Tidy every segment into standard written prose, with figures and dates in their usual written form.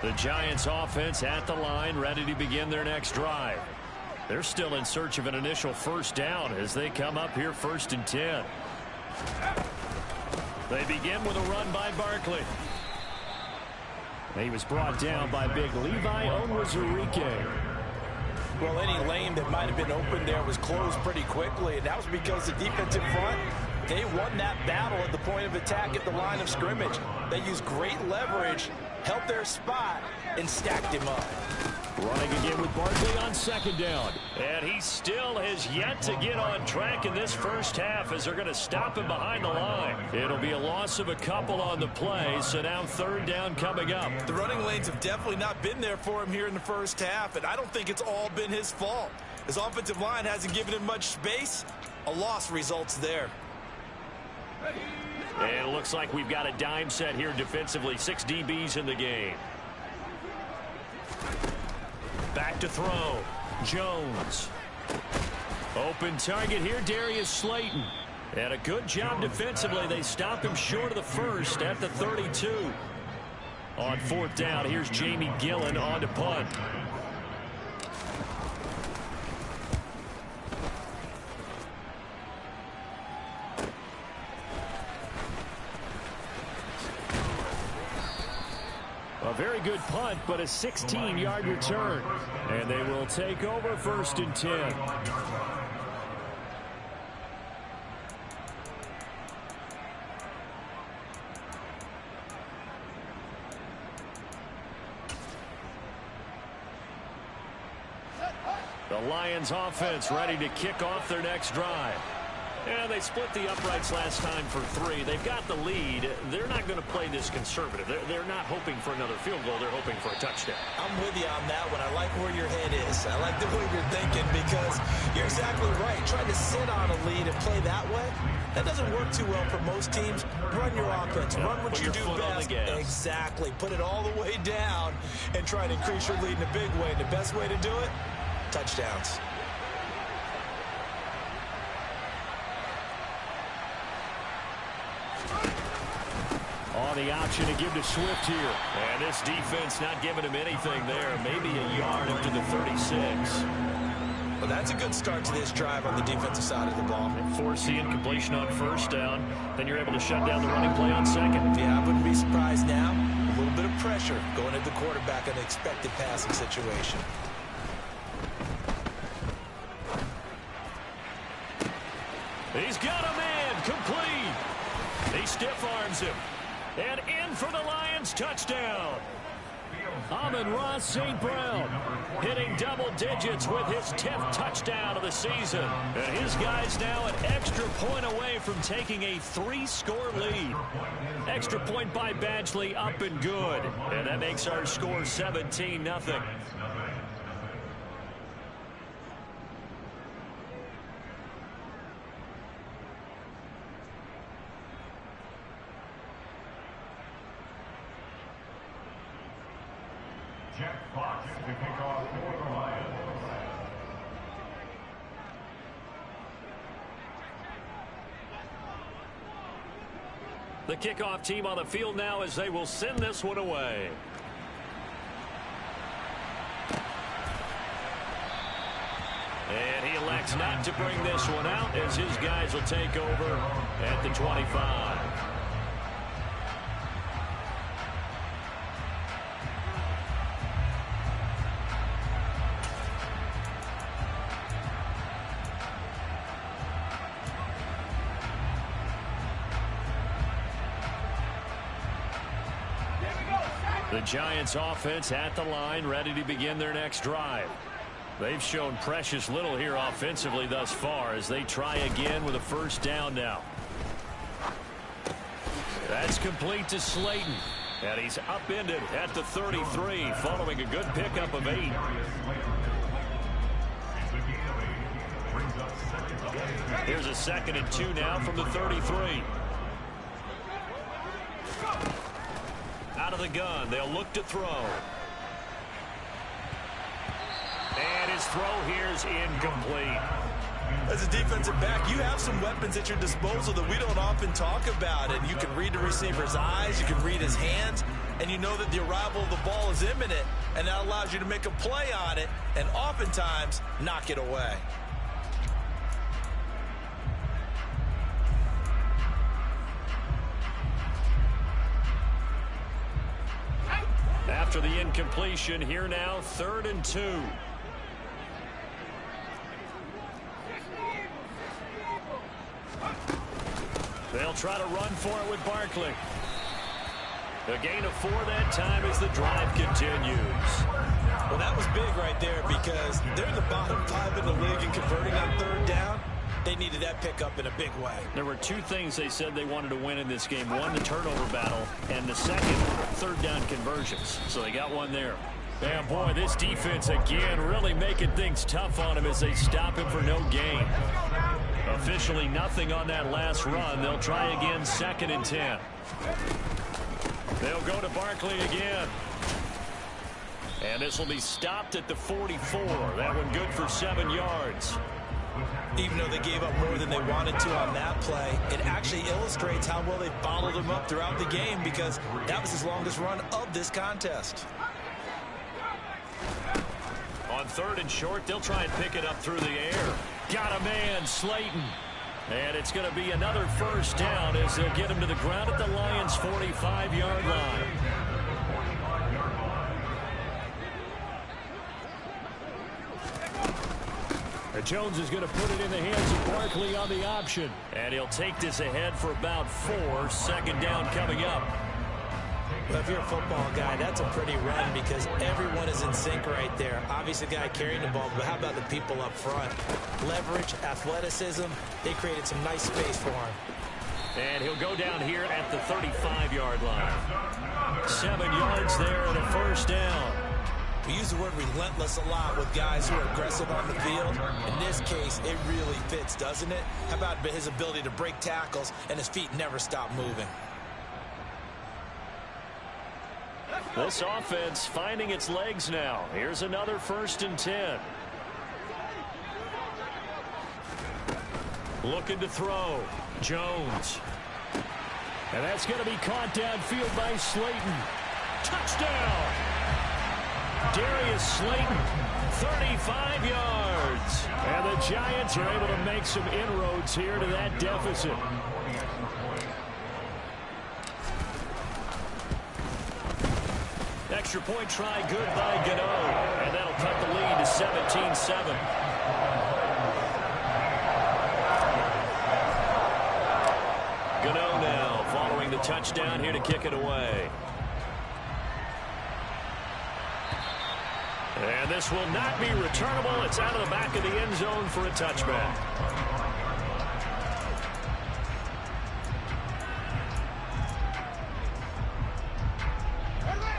The Giants offense at the line, ready to begin their next drive. They're still in search of an initial first down as they come up here 1st and 10. They begin with a run by Barkley. He was brought down by big Levi Onwuzurike. Well, any lane that might have been open there was closed pretty quickly, and that was because the defensive front, they won that battle at the point of attack at the line of scrimmage. They used great leverage, held their spot, and stacked him up. Running again with Barkley on 2nd down. And he still has yet to get on track in this first half as they're going to stop him behind the line. It'll be a loss of a couple on the play, so now 3rd down coming up. The running lanes have definitely not been there for him here in the first half, and I don't think it's all been his fault. His offensive line hasn't given him much space. A loss results there. And it looks like we've got a dime set here defensively. 6 DBs in the game. Back to throw. Jones. Open target here, Darius Slayton. And a good job defensively. They stop him short of the first at the 32. On 4th down, here's Jamie Gillen on to punt. A very good punt, but a 16-yard return. And they will take over 1st and 10. The Lions offense ready to kick off their next drive. And they split the uprights last time for 3. They've got the lead. They're not going to play this conservative. They're not hoping for another field goal. They're hoping for a touchdown. I'm with you on that one. I like where your head is. I like the way you're thinking because you're exactly right. Trying to sit on a lead and play that way, that doesn't work too well for most teams. Run your offense. Run what you do best. Exactly. Put it all the way down and try to increase your lead in a big way. And the best way to do it, touchdowns. On the option to give to Swift here. And this defense not giving him anything there. Maybe a yard up to the 36. Well, that's a good start to this drive on the defensive side of the ball. Force the incompletion on 1st down. Then you're able to shut down the running play on 2nd. Yeah, I wouldn't be surprised now. A little bit of pressure going at the quarterback in an expected passing situation. He's got a man complete. He stiff arms him. And in for the Lions touchdown. Amon-Ra St. Brown hitting double digits with his 10th touchdown of the season. And his guys now an extra point away from taking a 3-score lead. Extra point by Badgley up and good. And that makes our score 17-0. The kickoff team on the field now as they will send this one away. And he elects not to bring this one out as his guys will take over at the 25. The Giants offense at the line, ready to begin their next drive. They've shown precious little here offensively thus far as they try again with a 1st down now. That's complete to Slayton. And he's upended at the 33 following a good pickup of 8. Here's a 2nd and 2 now from the 33. Out of the gun, they'll look to throw. And his throw here is incomplete. As a defensive back, you have some weapons at your disposal that we don't often talk about. And you can read the receiver's eyes, you can read his hands. and you know that the arrival of the ball is imminent, and that allows you to make a play on it and oftentimes knock it away. After the incompletion, here now, 3rd and 2. They'll try to run for it with Barkley. A gain of 4 that time as the drive continues. Well, that was big right there because they're in the bottom 5 in the league in converting on 3rd down. They needed that pickup in a big way. There were 2 things they said they wanted to win in this game. One, the turnover battle, and the second, 3rd down conversions. So they got one there. And boy, this defense again really making things tough on him as they stop him for no gain. Officially nothing on that last run. They'll try again, 2nd and 10. They'll go to Barkley again. And this will be stopped at the 44. That one good for 7 yards. Even though they gave up more than they wanted to on that play, it actually illustrates how well they followed him up throughout the game because that was his longest run of this contest. On 3rd and short, they'll try and pick it up through the air. Got a man, Slayton. And it's going to be another 1st down as they'll get him to the ground at the Lions' 45-yard line. Jones is going to put it in the hands of Barkley on the option. And he'll take this ahead for about 4. 2nd down coming up. Well, if you're a football guy, that's a pretty run because everyone is in sync right there. Obviously, the guy carrying the ball, but how about the people up front? Leverage, athleticism, they created some nice space for him. And he'll go down here at the 35-yard line. 7 yards there and a 1st down. We use the word relentless a lot with guys who are aggressive on the field. In this case, it really fits, doesn't it? How about his ability to break tackles and his feet never stop moving? This offense finding its legs now. Here's another 1st and 10. Looking to throw. Jones. And that's going to be caught downfield by Slayton. Touchdown! Darius Slayton, 35 yards. And the Giants are able to make some inroads here to that deficit. Extra point try good by Gano. And that'll cut the lead to 17-7. Gano now following the touchdown here to kick it away. And this will not be returnable. It's out of the back of the end zone for a touchback.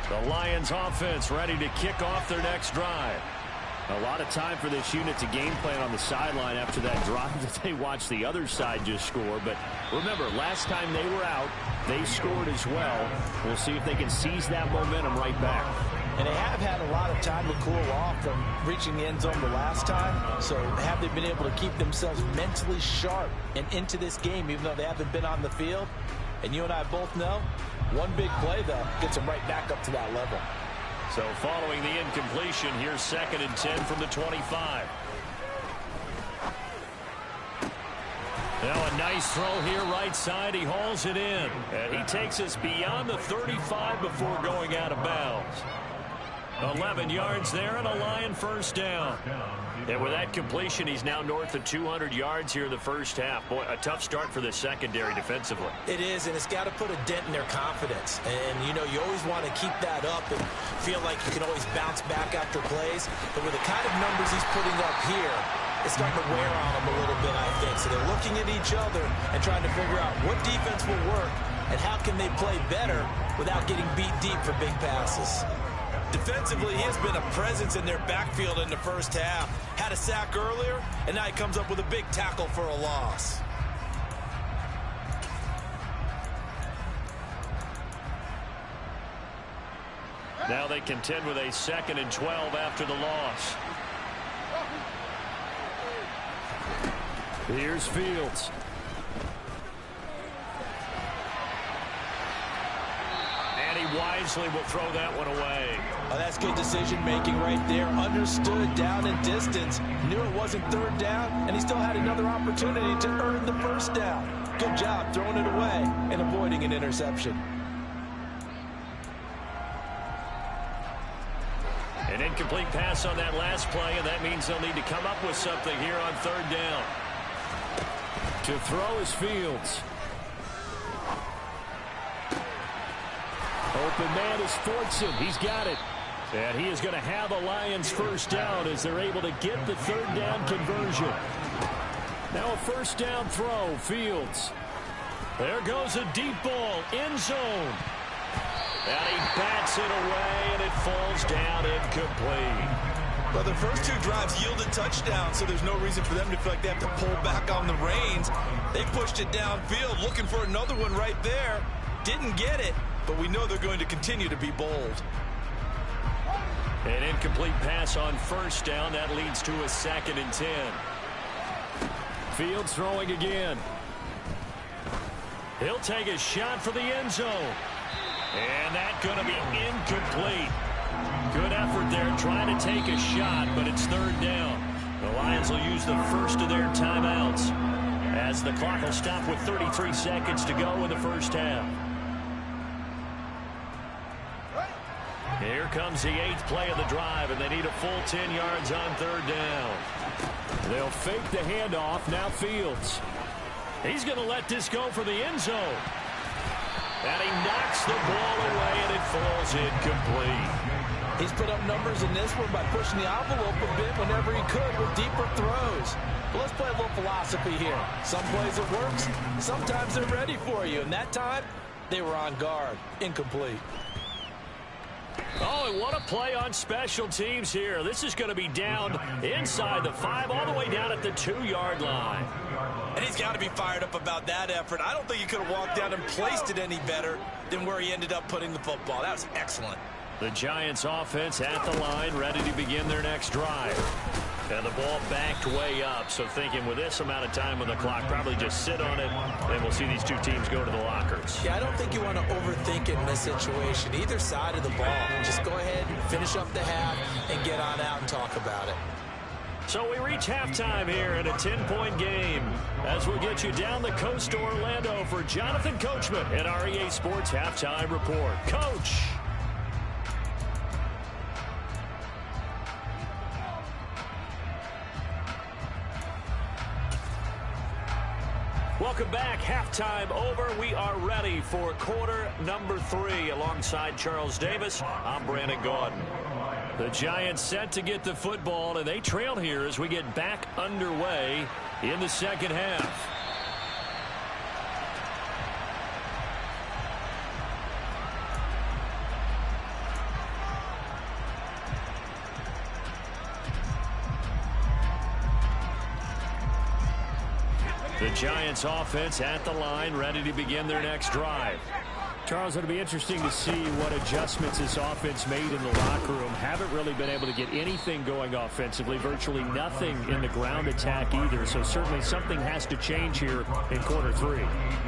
The Lions offense ready to kick off their next drive. A lot of time for this unit to game plan on the sideline after that drive that they watched the other side just score. But remember, last time they were out, they scored as well. We'll see if they can seize that momentum right back. And they have had a lot of time to cool off from reaching the end zone the last time. So have they been able to keep themselves mentally sharp and into this game even though they haven't been on the field? And you and I both know, one big play, though, gets them right back up to that level. So following the incompletion, here's 2nd and 10 from the 25. Now a nice throw here right side. He hauls it in. And he takes us beyond the 35 before going out of bounds. 11 yards there and a Lion 1st down. And with that completion, he's now north of 200 yards here in the 1st half. Boy, a tough start for the secondary defensively. It is, and it's got to put a dent in their confidence. And, you know, you always want to keep that up and feel like you can always bounce back after plays. But with the kind of numbers he's putting up here, it's starting to wear on them a little bit, I think. So they're looking at each other and trying to figure out what defense will work and how can they play better without getting beat deep for big passes. Defensively, he has been a presence in their backfield in the 1st half. Had a sack earlier, and now he comes up with a big tackle for a loss. Now they contend with a 2nd and 12 after the loss. Here's Fields. And he easily will throw that one away. Oh, that's good decision-making right there. Understood down and distance. Knew it wasn't third down, and he still had another opportunity to earn the first down. Good job throwing it away and avoiding an interception. An incomplete pass on that last play, and that means they'll need to come up with something here on third down. To throw is Fields. Open man is Fortson. He's got it. And he is going to have a Lions first down as they're able to get the third down conversion. Now a first down throw, Fields. There goes a deep ball, end zone. And he bats it away, and it falls down incomplete. Well, the first two drives yielded touchdowns, so there's no reason for them to feel like they have to pull back on the reins. They pushed it downfield, looking for another one right there. Didn't get it, but we know they're going to continue to be bold. An incomplete pass on first down. That leads to a 2nd and 10. Fields throwing again. He'll take a shot for the end zone. And that's going to be incomplete. Good effort there trying to take a shot, but it's third down. The Lions will use the first of their timeouts as the clock will stop with 33 seconds to go in the first half. Here comes the 8th play of the drive, and they need a full 10 yards on third down. They'll fake the handoff. Now Fields. He's going to let this go for the end zone. And he knocks the ball away, and it falls incomplete. He's put up numbers in this one by pushing the envelope a bit whenever he could with deeper throws. But let's play a little philosophy here. Some plays it works. Sometimes they're ready for you. And that time, they were on guard. Incomplete. Oh, and what a play on special teams here. This is going to be down inside the 5, all the way down at the 2-yard line. And he's got to be fired up about that effort. I don't think he could have walked down and placed it any better than where he ended up putting the football. That was excellent. The Giants offense at the line, ready to begin their next drive. And the ball backed way up, so thinking with this amount of time on the clock, probably just sit on it, and we'll see these two teams go to the lockers. Yeah, I don't think you want to overthink it in this situation. Either side of the ball. Just go ahead, finish up the half, and get on out and talk about it. So we reach halftime here in a 10-point game as we'll get you down the coast to Orlando for Jonathan Coachman at our EA Sports Halftime Report. Coach! Welcome back. Halftime over. We are ready for quarter number 3 alongside Charles Davis. I'm Brandon Gaudin. The Giants set to get the football, and they trail here as we get back underway in the second half. The Giants offense at the line, ready to begin their next drive. Charles, it'll be interesting to see what adjustments this offense made in the locker room. Haven't really been able to get anything going offensively, virtually nothing in the ground attack either. So certainly something has to change here in quarter 3.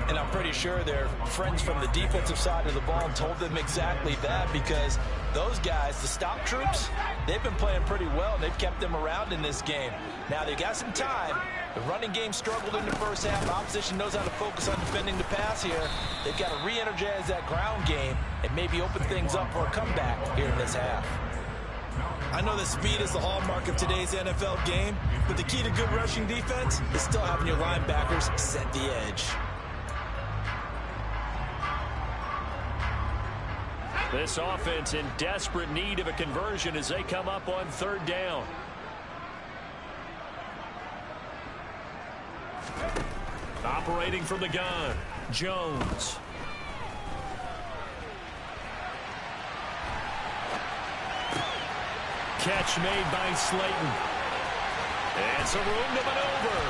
And I'm pretty sure their friends from the defensive side of the ball told them exactly that, because those guys, the stop troops, they've been playing pretty well. They've kept them around in this game. Now they've got some time. The running game struggled in the first half. The opposition knows how to focus on defending the pass here. They've got to re-energize that ground game and maybe open things up for a comeback here in this half. I know that speed is the hallmark of today's NFL game, but the key to good rushing defense is still having your linebackers set the edge. This offense in desperate need of a conversion as they come up on third down. Operating from the gun, Jones. Catch made by Slayton. And some room to maneuver.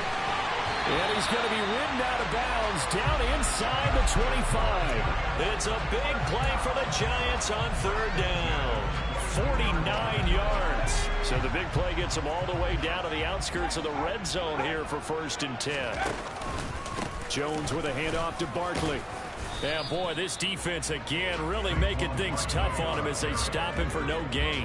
And he's going to be ridden out of bounds down inside the 25. It's a big play for the Giants on third down. 49 yards. So the big play gets them all the way down to the outskirts of the red zone here for 1st and 10. Jones with a handoff to Barkley. Yeah, boy, this defense again really making things tough on him as they stop him for no gain.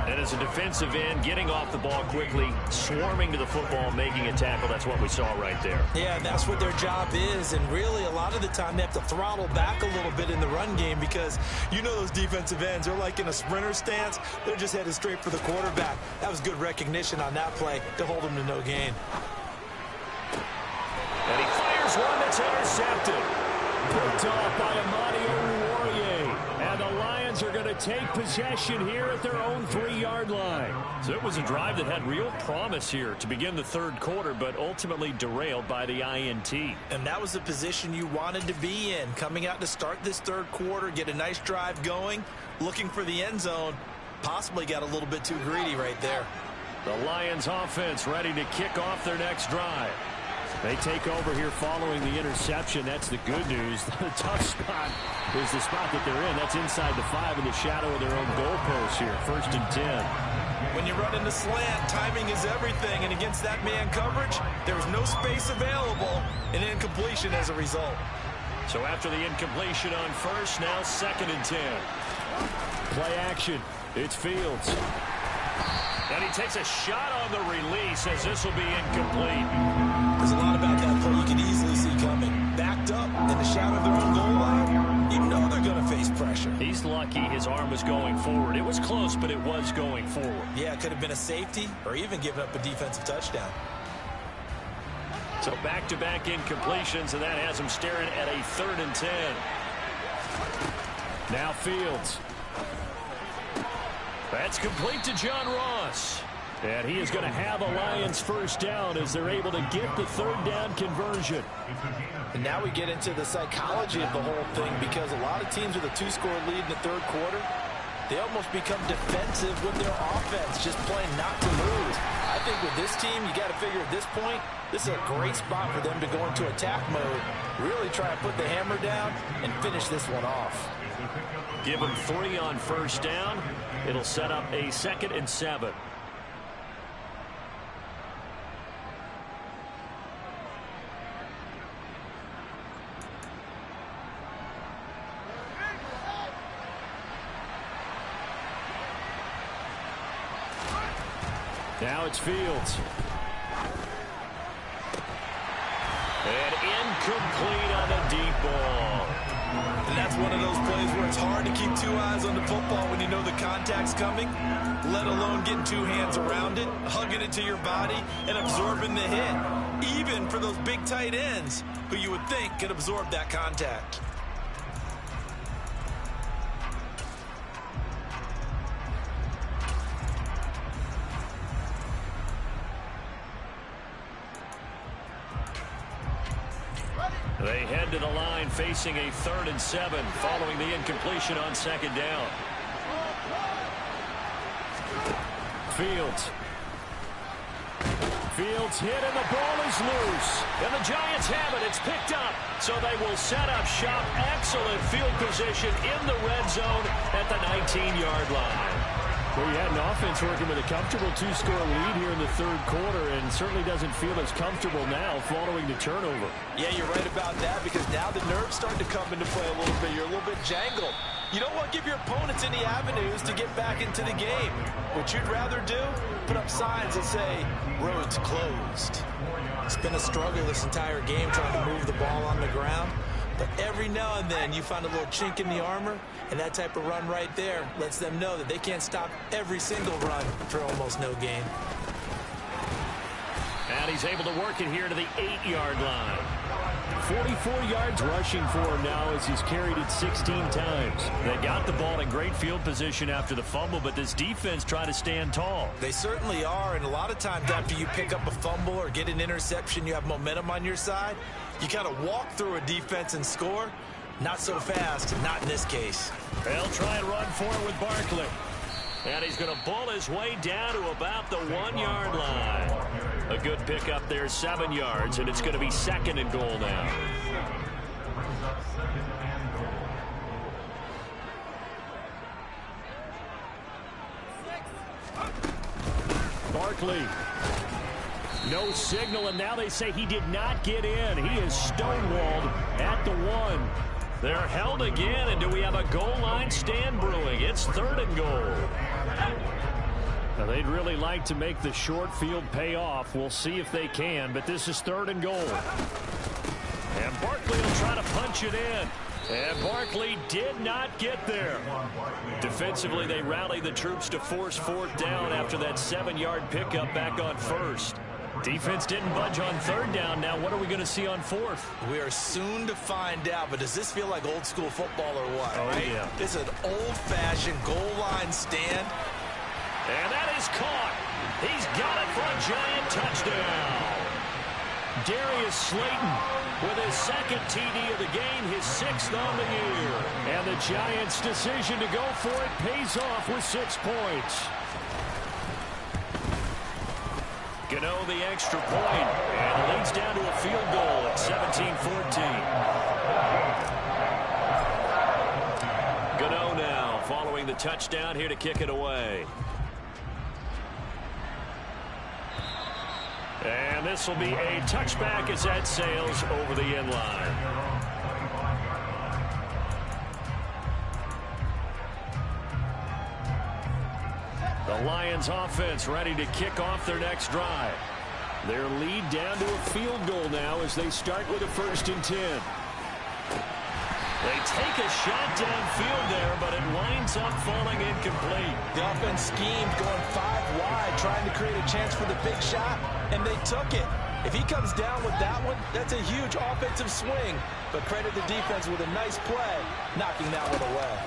And as a defensive end, getting off the ball quickly, swarming to the football, making a tackle, that's what we saw right there. Yeah, that's what their job is, and really a lot of the time they have to throttle back a little bit in the run game because you know those defensive ends, they're like in a sprinter stance. They're just headed straight for the quarterback. That was good recognition on that play to hold him to no gain. And he fires one that's intercepted. Picked off by Amani Oruwariye. And the Lions are going to take possession here at their own 3-yard line. So it was a drive that had real promise here to begin the third quarter, but ultimately derailed by the INT. And that was the position you wanted to be in. Coming out to start this third quarter, get a nice drive going, looking for the end zone. Possibly got a little bit too greedy right there. The Lions offense ready to kick off their next drive. They take over here following the interception. That's the good news. The tough spot is the spot that they're in. That's inside the 5 in the shadow of their own goalpost here. 1st and 10. When you run in the slant, timing is everything. And against that man coverage, there was no space available. An incompletion as a result. So after the incompletion on first, now 2nd and 10. Play action. It's Fields. And he takes a shot on the release as this will be incomplete. There's a lot about that play you can easily see coming. Backed up in the shadow of their own goal line, you know they're going to face pressure. He's lucky his arm was going forward. It was close, but it was going forward. Yeah, it could have been a safety or even given up a defensive touchdown. So back-to-back incompletions, and that has him staring at a 3rd and 10. Now Fields. That's complete to John Ross. And he is going to have a Lions first down as they're able to get the 3rd down conversion. And now we get into the psychology of the whole thing because a lot of teams with a 2-score lead in the third quarter, they almost become defensive with their offense, just playing not to lose. I think with this team, you got to figure at this point, this is a great spot for them to go into attack mode, really try to put the hammer down and finish this one off. Give him 3 on first down. It'll set up a 2nd and 7. Now it's Fields. And incomplete on the deep ball. And that's one of those plays where it's hard to keep 2 eyes on the football when you know the contact's coming, let alone getting 2 hands around it, hugging it to your body, and absorbing the hit, even for those big tight ends who you would think could absorb that contact. They head to the line facing a 3rd and 7 following the incompletion on 2nd down. Fields. Fields hit and the ball is loose. And the Giants have it. It's picked up. So they will set up shop. Excellent field position in the red zone at the 19-yard line. Well, you had an offense working with a comfortable 2-score lead here in the third quarter and certainly doesn't feel as comfortable now following the turnover. Yeah, you're right about that because now the nerves start to come into play a little bit. You're a little bit jangled. You don't want to give your opponents any avenues to get back into the game. What you'd rather do, put up signs that say, roads closed. It's been a struggle this entire game trying to move the ball on the ground. But every now and then you find a little chink in the armor, and that type of run right there lets them know that they can't stop every single run for almost no gain. And he's able to work it here to the 8-yard line. 44 yards rushing for him now as he's carried it 16 times. They got the ball in great field position after the fumble, but this defense tried to stand tall. They certainly are, and a lot of times after you pick up a fumble or get an interception, you have momentum on your side. You kind of walk through a defense and score. Not so fast, not in this case. They'll try and run for it with Barkley. And he's going to bull his way down to about the 1-yard line. A good pickup there, 7 yards, and it's going to be 2nd and goal now. Barkley. No signal, and now they say he did not get in. He is stonewalled at the 1. They're held again, and do we have a goal line stand brewing? It's 3rd and goal. Now, they'd really like to make the short field pay off. We'll see if they can, but this is 3rd and goal. And Barkley will try to punch it in. And Barkley did not get there. Defensively, they rallied the troops to force 4th down after that 7-yard pickup back on 1st. Defense didn't budge on 3rd down. Now, what are we going to see on 4th? We are soon to find out, but does this feel like old school football or what? Oh, right? Yeah. This is an old-fashioned goal line stand. And that is caught. He's got it for a Giant touchdown. Darius Slayton with his 2nd TD of the game, his 6th on the year. And the Giants' decision to go for it pays off with 6 points. Gano the extra point, and it leads down to a field goal at 17-14. Gano now following the touchdown here to kick it away. And this will be a touchback as that sails over the end line. The Lions offense ready to kick off their next drive. Their lead down to a field goal now as they start with a 1st and 10. They take a shot downfield there, but it winds up falling incomplete. The offense schemed going 5 wide, trying to create a chance for the big shot, and they took it. If he comes down with that one, that's a huge offensive swing. But credit the defense with a nice play, knocking that one away.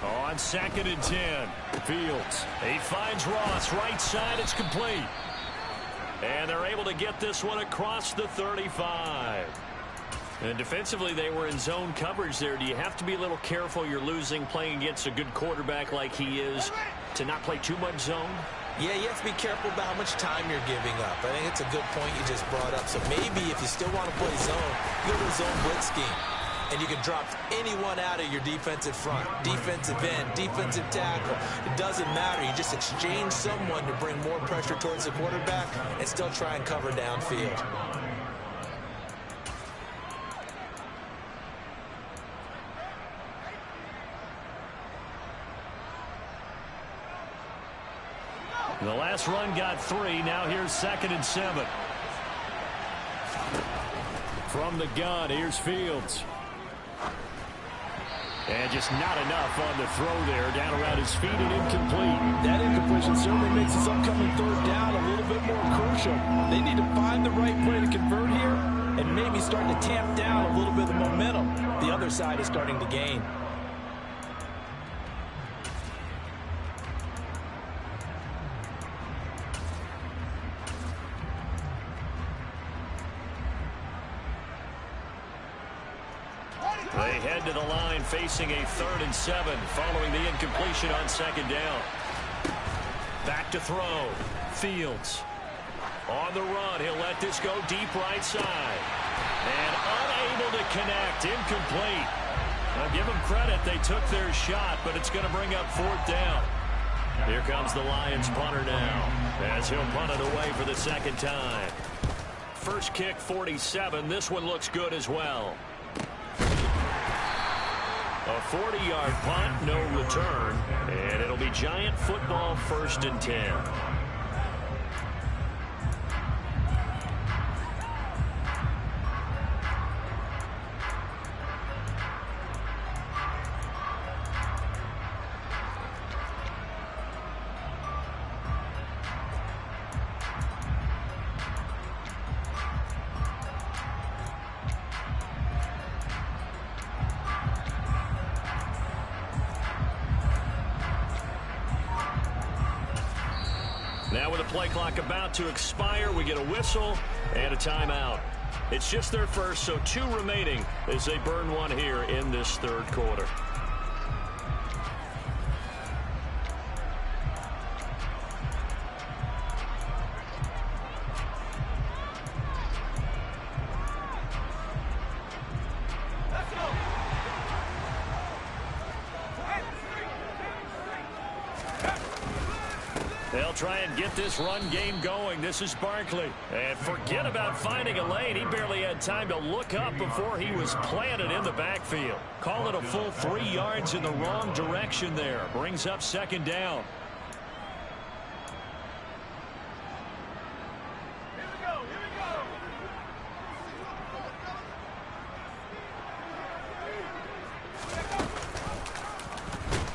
On 2nd and 10, Fields. He finds Ross, right side, it's complete. And they're able to get this one across the 35. And defensively, they were in zone coverage there. Do you have to be a little careful? You're losing, playing against a good quarterback like he is, to not play too much zone? Yeah, you have to be careful about how much time you're giving up. I think it's a good point you just brought up. So maybe if you still want to play zone, go to the zone blitz scheme. And you can drop anyone out of your defensive front, defensive end, defensive tackle. It doesn't matter. You just exchange someone to bring more pressure towards the quarterback and still try and cover downfield. The last run got 3. Now here's 2nd and 7. From the gun, here's Fields. And just not enough on the throw there. Down around his feet and incomplete. That incompletion certainly makes this upcoming 3rd down a little bit more crucial. They need to find the right play to convert here and maybe start to tamp down a little bit of the momentum. The other side is starting to gain. They head to the line facing a 3rd and 7 following the incompletion on 2nd down. Back to throw. Fields. On the run. He'll let this go deep right side. And unable to connect. Incomplete. Now give them credit. They took their shot, but it's going to bring up 4th down. Here comes the Lions punter now as he'll punt it away for the 2nd time. First kick 47. This one looks good as well. A 40-yard punt, no return, and it'll be Giant football 1st and 10. Now with the play clock about to expire, we get a whistle and a timeout. It's just their first, so 2 remaining as they burn one here in this 3rd quarter. They'll try and get this run game going. This is Barkley. And forget about finding a lane. He barely had time to look up before he was planted in the backfield. Call it a full 3 yards in the wrong direction there. Brings up second down.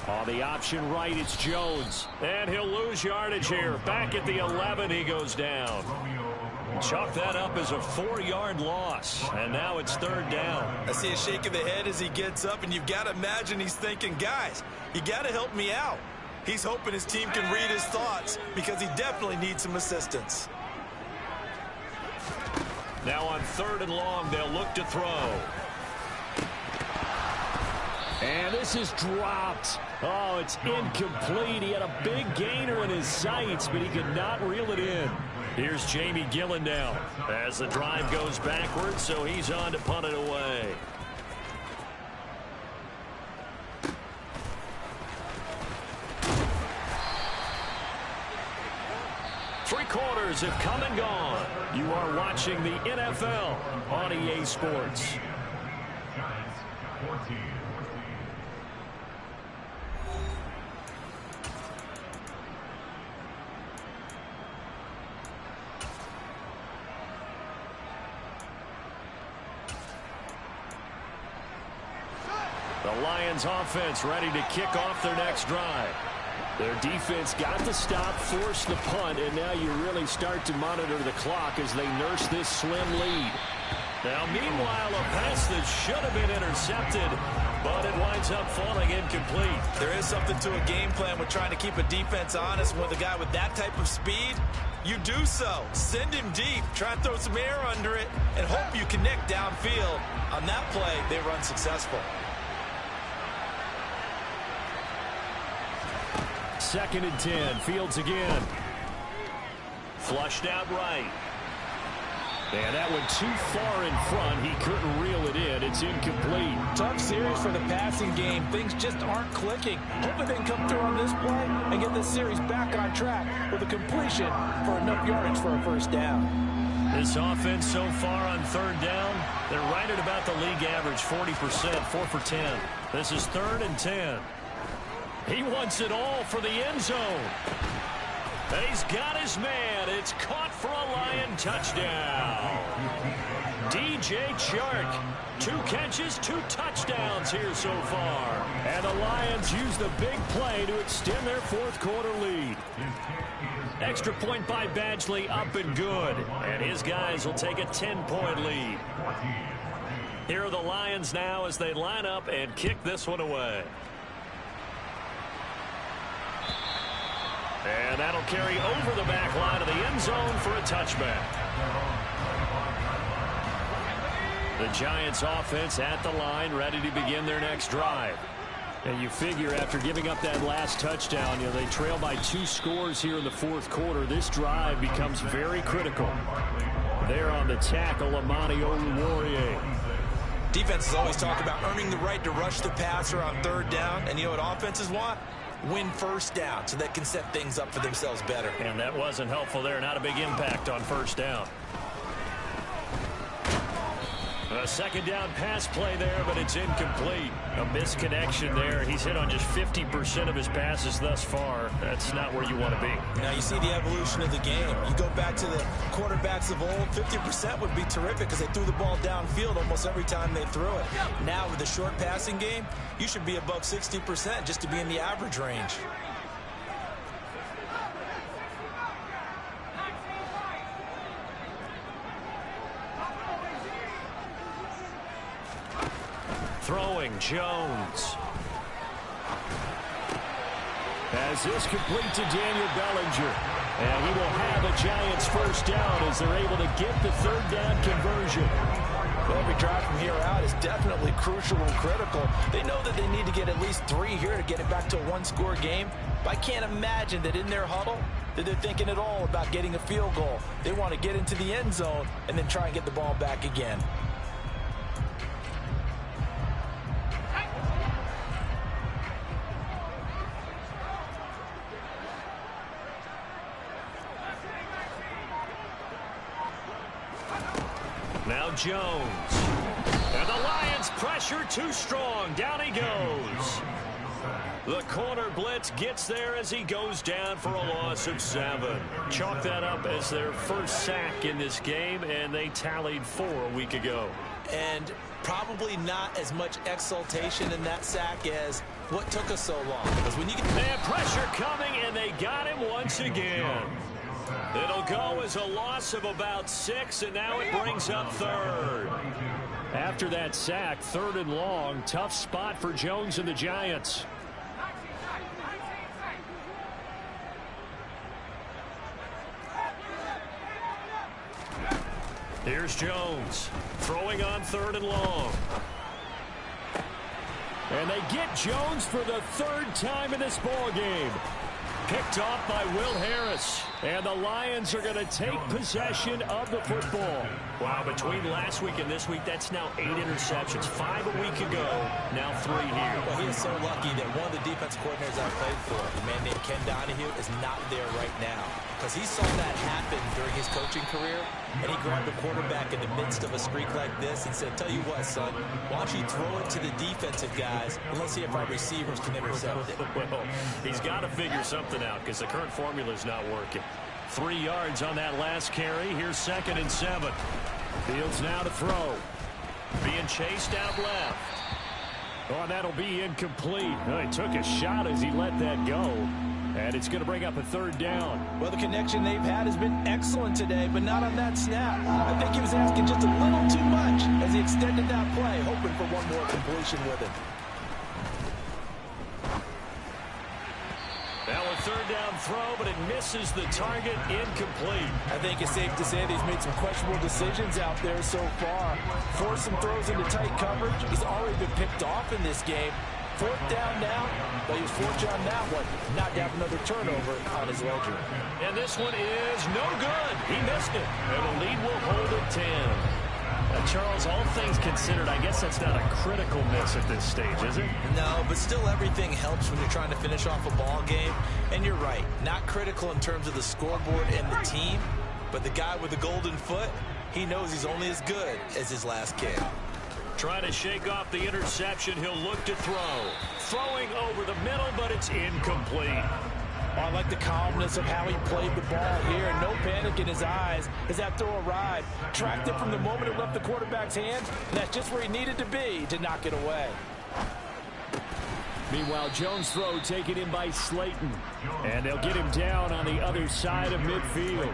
On the option right, it's Jones. And he'll lose yardage here. Back at the 11, he goes down. Chalk that up as a 4-yard loss. And now it's third down. I see a shake of the head as he gets up, and you've got to imagine he's thinking, guys, you got to help me out. He's hoping his team can read his thoughts because he definitely needs some assistance. Now on third and long, they'll look to throw. And this is dropped. Oh, it's incomplete. He had a big gainer in his sights, but he could not reel it in. Here's Jamie Gillen now as the drive goes backwards, so he's on to punt it away. Three quarters have come and gone. You are watching the NFL on EA Sports. Giants 14. The Lions offense ready to kick off their next drive. Their defense got the stop, forced the punt, and now you really start to monitor the clock as they nurse this slim lead. Now, meanwhile, a pass that should have been intercepted, but it winds up falling incomplete. There is something to a game plan with trying to keep a defense honest. With a guy with that type of speed, you do so. Send him deep, try and throw some air under it, and hope you connect downfield. On that play, they run successful. Second and 10. Fields again. Flushed out right. And that one too far in front. He couldn't reel it in. It's incomplete. Tough series for the passing game. Things just aren't clicking. Hoping they can come through on this play and get this series back on track with a completion for enough yardage for a first down. This offense so far on third down, they're right at about the league average, 40%, 4 for 10. This is third and 10. He wants it all for the end zone. And he's got his man. It's caught for a Lion touchdown. DJ Chark, 2 catches, 2 touchdowns here so far. And the Lions use the big play to extend their fourth quarter lead. Extra point by Badgley, up and good. And his guys will take a 10-point lead. Here are the Lions now as they line up and kick this one away. And that'll carry over the back line of the end zone for a touchback. The Giants offense at the line, ready to begin their next drive. And you figure after giving up that last touchdown, they trail by 2 scores here in the fourth quarter. This drive becomes very critical. There on the tackle, Amani Oluwarie. Defenses always talk about earning the right to rush the passer on third down. And you know what offenses want? Win first down so they can set things up for themselves better. And that wasn't helpful there. Not a big impact on first down. A second down pass play there, but it's incomplete. A misconnection there. He's hit on just 50% of his passes thus far. That's not where you want to be. Now you see the evolution of the game. You go back to the quarterbacks of old, 50% would be terrific because they threw the ball downfield almost every time they threw it. Now with the short passing game, you should be above 60% just to be in the average range. Throwing, Jones. As this complete to Daniel Bellinger. And he will have a Giants first down as they're able to get the third down conversion. Well, every drive from here out is definitely crucial and critical. They know that they need to get at least 3 here to get it back to a 1-score game. But I can't imagine that in their huddle that they're thinking at all about getting a field goal. They want to get into the end zone and then try and get the ball back again. Now Jones. And the Lions pressure too strong. Down he goes. The corner blitz gets there as he goes down for a loss of 7. Chalk that up as their first sack in this game, and they tallied 4 a week ago. And probably not as much exultation in that sack as what took us so long. Because when you get pressure coming, and they got him once again. It'll go as a loss of about 6, and now it brings up 3rd. After that sack, 3rd and long. Tough spot for Jones and the Giants. Here's Jones throwing on 3rd and long. And they get Jones for the 3rd time in this ball game. Picked off by Will Harris. And the Lions are going to take possession of the football. Wow, between last week and this week, that's now 8 interceptions. 5 a week ago, now 3 here. Well, he is so lucky that one of the defense coordinators I played for, a man named Ken Donahue, is not there right now. Because he saw that happen during his coaching career, and he grabbed the quarterback in the midst of a streak like this and said, tell you what, son, why don't you throw it to the defensive guys, and let's see if our receivers can intercept it. Well, he's got to figure something out because the current formula is not working. 3 yards on that last carry. Here's 2nd and 7. Fields now to throw. Being chased out left. Oh, that'll be incomplete. Oh, he took a shot as he let that go. And it's going to bring up a 3rd down. Well, the connection they've had has been excellent today, but not on that snap. I think he was asking just a little too much as he extended that play, hoping for one more completion with it. Now a 3rd down throw, but it misses the target, incomplete. I think it's safe to say that he's made some questionable decisions out there so far. Forced some throws into tight coverage. He's already been picked off in this game. 4th down now, but he was fortunate on that one. Not to have another turnover on his ledger. And this one is no good. He missed it. And the lead will hold at 10. Charles, all things considered, I guess that's not a critical miss at this stage, is it? No, but still everything helps when you're trying to finish off a ball game. And you're right, not critical in terms of the scoreboard and the team, but the guy with the golden foot, he knows he's only as good as his last kick. Trying to shake off the interception, he'll look to throw. Throwing over the middle, but it's incomplete. Oh, I like the calmness of how he played the ball here. No panic in his eyes as that throw arrived. Tracked it from the moment it left the quarterback's hand, and that's just where he needed to be to knock it away. Meanwhile, Jones' throw taken in by Slayton. And they'll get him down on the other side of midfield.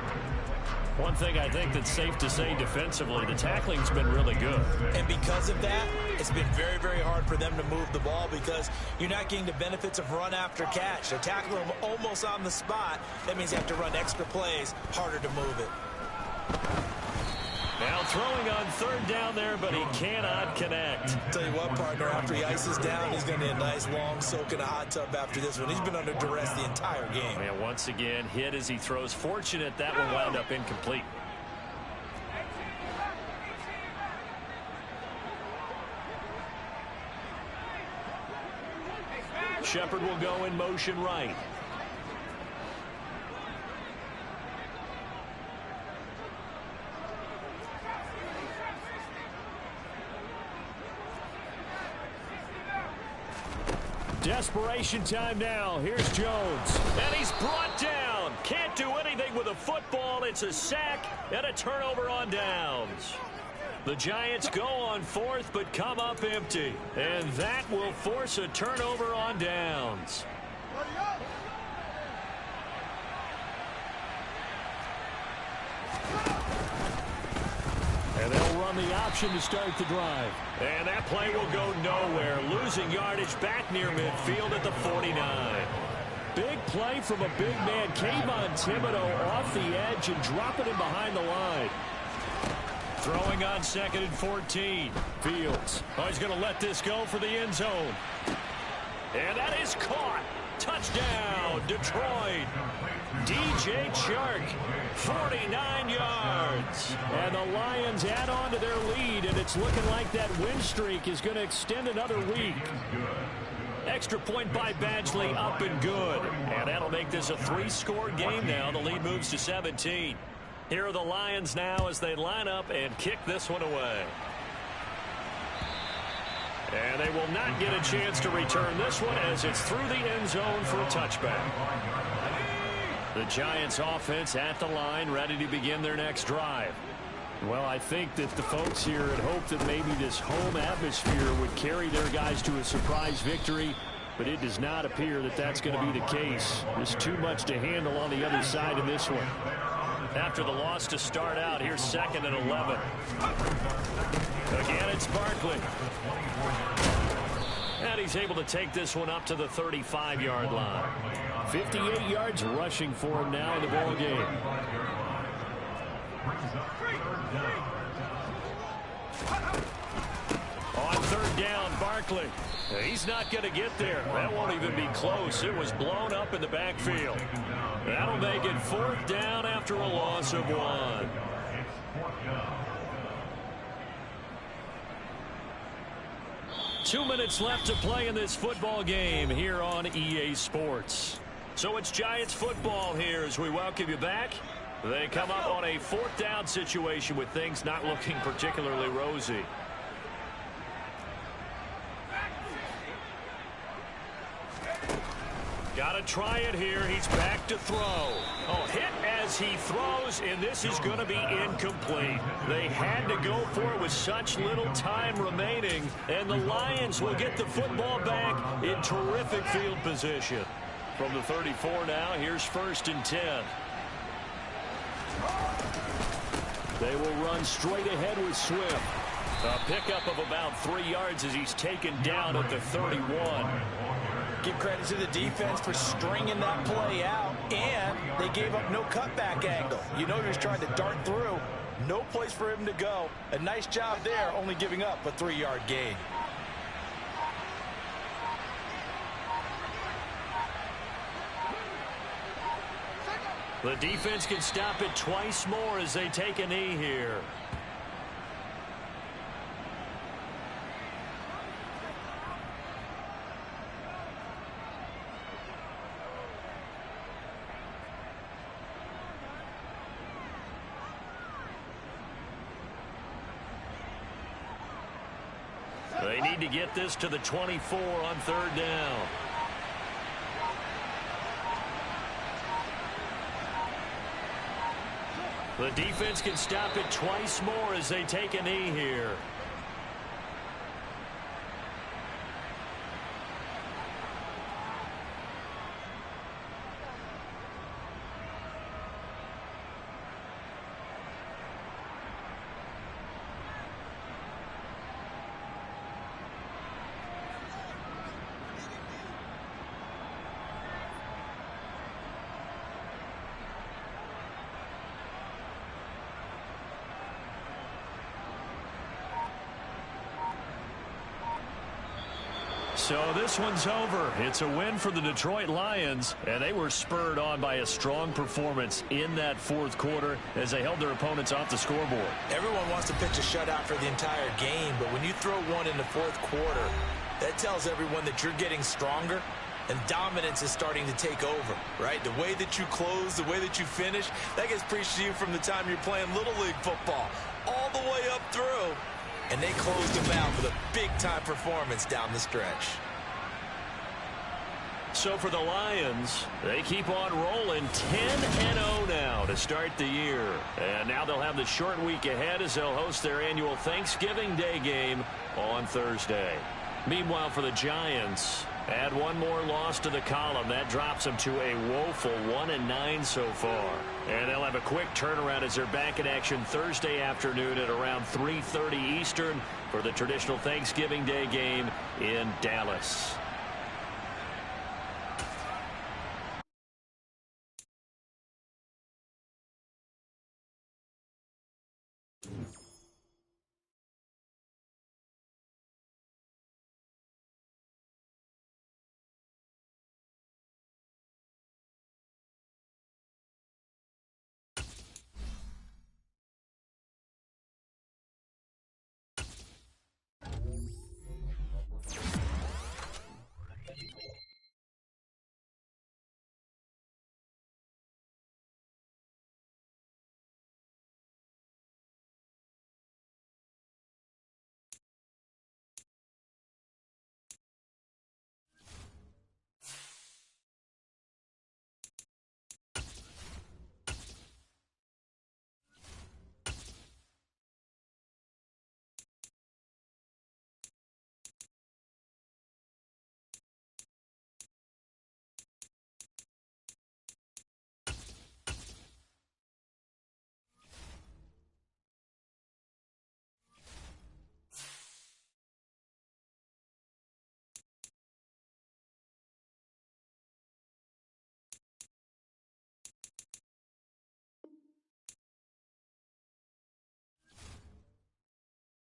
One thing I think that's safe to say defensively, the tackling's been really good. And because of that, it's been very, very hard for them to move the ball because you're not getting the benefits of run after catch. They're tackling them almost on the spot. That means you have to run extra plays, harder to move it. Now throwing on 3rd down there, but he cannot connect. Tell you what, partner, after he ices down, he's going to need a nice long soak in a hot tub after this one. He's been under duress the entire game. And once again, hit as he throws. Fortunate that one wound up incomplete. Shepard will go in motion right. Desperation time now. Here's Jones. And he's brought down. Can't do anything with a football. It's a sack and a turnover on downs. The Giants go on 4th but come up empty. And that will force a turnover on downs. And they'll run the option to start the drive. And that play will go nowhere. Losing yardage back near midfield at the 49. Big play from a big man. Kayvon Thibodeau off the edge and dropping him behind the line. Throwing on 2nd and 14. Fields. Oh, he's going to let this go for the end zone. And that is caught. Touchdown, Detroit. DJ Chark, 49 yards. And the Lions add on to their lead, and it's looking like that win streak is going to extend another week. Extra point by Badgley, up and good. And that'll make this a 3-score game now. The lead moves to 17. Here are the Lions now as they line up and kick this one away. And they will not get a chance to return this one as it's through the end zone for a touchback. The Giants offense at the line, ready to begin their next drive. Well, I think that the folks here had hoped that maybe this home atmosphere would carry their guys to a surprise victory, but it does not appear that that's going to be the case. There's too much to handle on the other side of this one. After the loss to start out, here's 2nd and 11. Again, it's Barkley. And he's able to take this one up to the 35-yard line. 58 yards rushing for him now in the ball game. On 3rd down, Barkley. He's not going to get there. That won't even be close. It was blown up in the backfield. That'll make it 4th down after a loss of 1. Two minutes left to play in this football game here on EA Sports. So it's Giants football here as we welcome you back. They come up on a 4th down situation with things not looking particularly rosy. Got to try it here. He's back to throw. Oh, hit as he throws, and this is going to be incomplete. They had to go for it with such little time remaining, and the Lions will get the football back in terrific field position. From the 34 now, here's 1st and 10. They will run straight ahead with Swift. A pickup of about 3 yards as he's taken down at the 31. Give credit to the defense for stringing that play out, and they gave up no cutback angle. You know he was trying to dart through. No place for him to go. A nice job there, only giving up a 3-yard gain. The defense can stop it twice more as they take a knee here. They need to get this to the 24 on 3rd down. The defense can stop it twice more as they take a knee here. So this one's over. It's a win for the Detroit Lions, and they were spurred on by a strong performance in that 4th quarter as they held their opponents off the scoreboard. Everyone wants to pitch a shutout for the entire game, but when you throw one in the 4th quarter, that tells everyone that you're getting stronger and dominance is starting to take over, right? The way that you close, the way that you finish, that gets preached to you from the time you're playing Little League football all the way up through. And they closed them out with a big-time performance down the stretch. So for the Lions, they keep on rolling 10-0 now to start the year. And now they'll have the short week ahead as they'll host their annual Thanksgiving Day game on Thursday. Meanwhile, for the Giants, add one more loss to the column. That drops them to a woeful 1-9 so far. And they'll have a quick turnaround as they're back in action Thursday afternoon at around 3:30 Eastern for the traditional Thanksgiving Day game in Dallas.